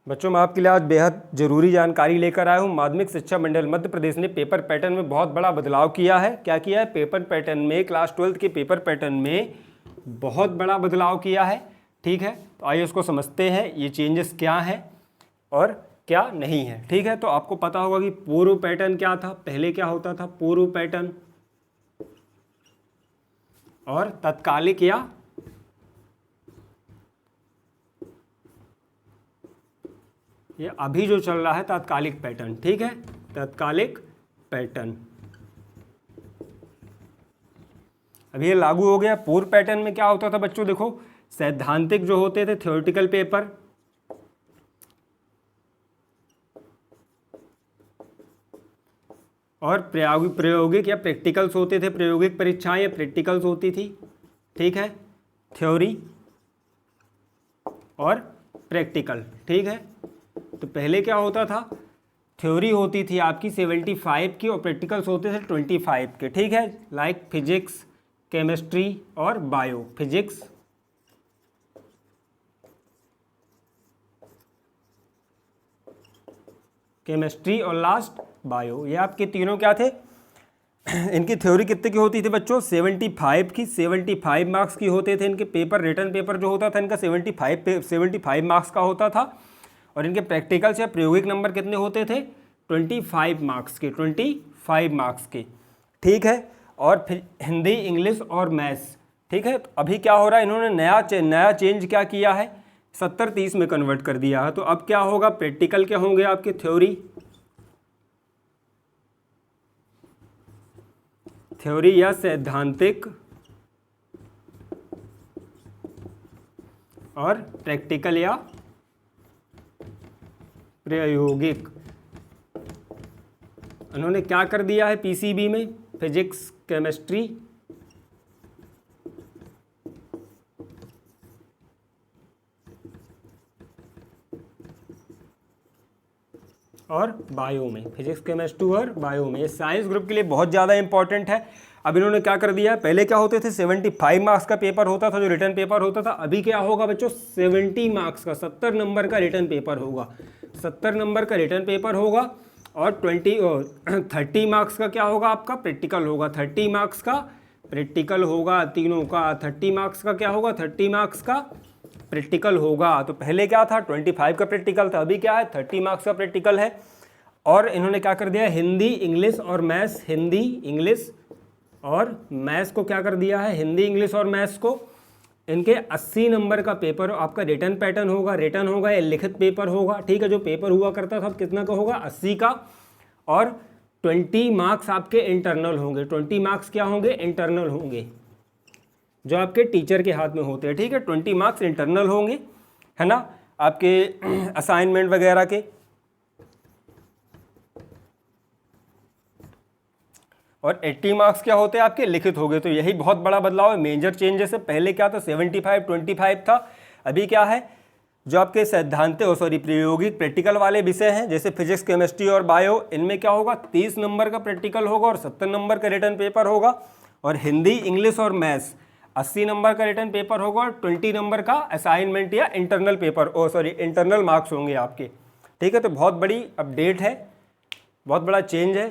बच्चों मैं आपके लिए आज बेहद ज़रूरी जानकारी लेकर आया हूँ। माध्यमिक शिक्षा मंडल मध्य प्रदेश ने पेपर पैटर्न में बहुत बड़ा बदलाव किया है। क्या किया है? पेपर पैटर्न में, क्लास 12 के पेपर पैटर्न में बहुत बड़ा बदलाव किया है। ठीक है, तो आइए उसको समझते हैं, ये चेंजेस क्या हैं और क्या नहीं है। ठीक है, तो आपको पता होगा कि पूर्व पैटर्न क्या था, पहले क्या होता था, पूर्व पैटर्न और तत्कालिक या ये अभी जो चल रहा है तात्कालिक पैटर्न। ठीक है, तात्कालिक पैटर्न अभी ये लागू हो गया। पूर्व पैटर्न में क्या होता था बच्चों, देखो सैद्धांतिक जो होते थे थ्योरेटिकल पेपर और प्रायोगिक या प्रैक्टिकल्स होते थे, प्रायोगिक परीक्षाएं या प्रैक्टिकल्स होती थी। ठीक है, थ्योरी और प्रैक्टिकल। ठीक है, तो पहले क्या होता था, थ्योरी होती थी आपकी 75 की और प्रैक्टिकल्स होते थे 25 के। ठीक है, लाइक फिजिक्स, केमिस्ट्री और बायो। फिजिक्स, केमिस्ट्री और लास्ट बायो, ये आपके तीनों क्या थे। इनकी थ्योरी कितने की होती थी बच्चों, 75 की। 75 मार्क्स की होते थे इनके पेपर। रिटन पेपर जो होता था इनका 75 मार्क्स का होता था। और इनके प्रैक्टिकल्स या प्रायोगिक नंबर कितने होते थे, 25 मार्क्स के, 25 मार्क्स के। ठीक है, और फिर हिंदी, इंग्लिश और मैथ्स। ठीक है, तो अभी क्या हो रहा है, इन्होंने नया चेंज क्या किया है, 70-30 में कन्वर्ट कर दिया है। तो अब क्या होगा, प्रैक्टिकल क्या होंगे आपके, थ्योरी या सैद्धांतिक और प्रैक्टिकल या प्रायोगिक। उन्होंने क्या कर दिया है पीसीबी में, फिजिक्स, केमिस्ट्री और बायो में, फिजिक्स, केमिस्ट्री और बायो में। साइंस ग्रुप के लिए बहुत ज़्यादा इंपॉर्टेंट है। अब इन्होंने क्या कर दिया है, पहले क्या होते थे 75 मार्क्स का पेपर होता था जो रिटर्न पेपर होता था। अभी क्या होगा बच्चों, 70 मार्क्स का, 70 नंबर का रिटर्न पेपर होगा। 70 नंबर का रिटर्न पेपर होगा और 30 मार्क्स का क्या होगा आपका, प्रैक्टिकल होगा। 30 मार्क्स का प्रैक्टिकल होगा तीनों का। 30 मार्क्स का क्या होगा, 30 मार्क्स का प्रैक्टिकल होगा। तो पहले क्या था, 25 का प्रैक्टिकल था, अभी क्या है, 30 मार्क्स का प्रैक्टिकल है। और इन्होंने क्या कर दिया, हिंदी, इंग्लिश और मैथ्स, हिंदी, इंग्लिश और मैथ्स को क्या कर दिया है, हिंदी, इंग्लिश और मैथ्स को इनके 80 नंबर का पेपर आपका रिटर्न पैटर्न होगा, रिटर्न होगा या लिखित पेपर होगा। ठीक है, जो पेपर हुआ करता था कितना का होगा, 80 का। और 20 मार्क्स आपके इंटरनल होंगे। 20 मार्क्स क्या होंगे, इंटरनल होंगे, जो आपके टीचर के हाथ में होते हैं। ठीक है, 20 मार्क्स इंटरनल होंगे, है ना, आपके असाइनमेंट वगैरह के। और 80 मार्क्स क्या होते हैं आपके, लिखित हो गए। तो यही बहुत बड़ा बदलाव है, मेजर चेंजेस है। पहले क्या था, 75-25 था, अभी क्या है, जो आपके प्रायोगिक प्रैक्टिकल वाले विषय हैं जैसे फिजिक्स, केमिस्ट्री और बायो, इनमें क्या होगा, 30 नंबर का प्रैक्टिकल होगा और 70 नंबर का रिटर्न पेपर होगा। और हिंदी, इंग्लिश और मैथ्स 80 नंबर का रिटर्न पेपर होगा और 20 नंबर का असाइनमेंट या इंटरनल पेपर, इंटरनल मार्क्स होंगे आपके। ठीक है, तो बहुत बड़ी अपडेट है, बहुत बड़ा चेंज है।